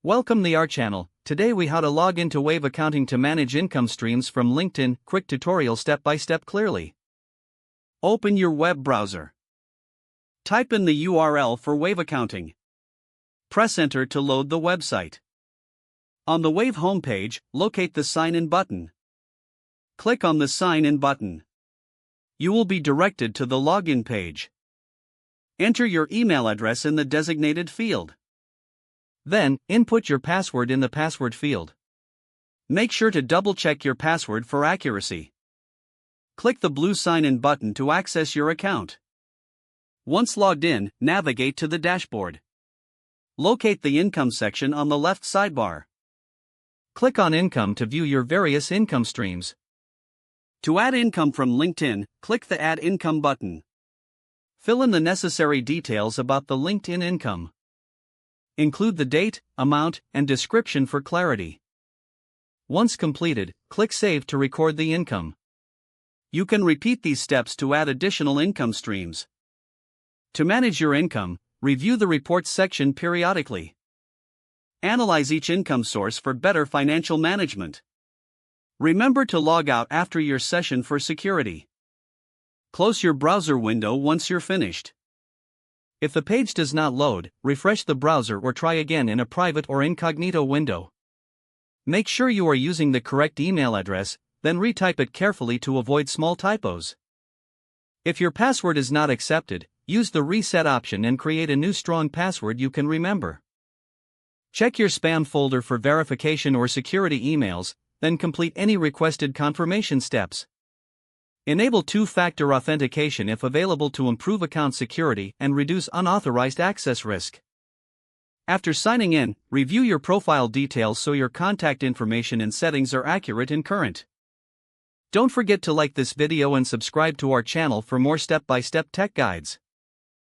Welcome to our channel. Today we how to log into Wave Accounting to manage income streams from LinkedIn. Quick tutorial step by step clearly. Open your web browser. Type in the URL for Wave Accounting. Press enter to load the website. On the Wave homepage, locate the Sign In button. Click on the Sign In button. You will be directed to the login page. Enter your email address in the designated field. Then, input your password in the password field. Make sure to double-check your password for accuracy. Click the blue Sign In button to access your account. Once logged in, navigate to the dashboard. Locate the Income section on the left sidebar. Click on Income to view your various income streams. To add income from LinkedIn, click the Add Income button. Fill in the necessary details about the LinkedIn income. Include the date, amount, and description for clarity. Once completed, click Save to record the income. You can repeat these steps to add additional income streams. To manage your income, review the Reports section periodically. Analyze each income source for better financial management. Remember to log out after your session for security. Close your browser window once you're finished. If the page does not load, refresh the browser or try again in a private or incognito window. Make sure you are using the correct email address, then retype it carefully to avoid small typos. If your password is not accepted, use the reset option and create a new strong password you can remember. Check your spam folder for verification or security emails, then complete any requested confirmation steps. Enable two-factor authentication if available to improve account security and reduce unauthorized access risk. After signing in, review your profile details so your contact information and settings are accurate and current. Don't forget to like this video and subscribe to our channel for more step-by-step tech guides.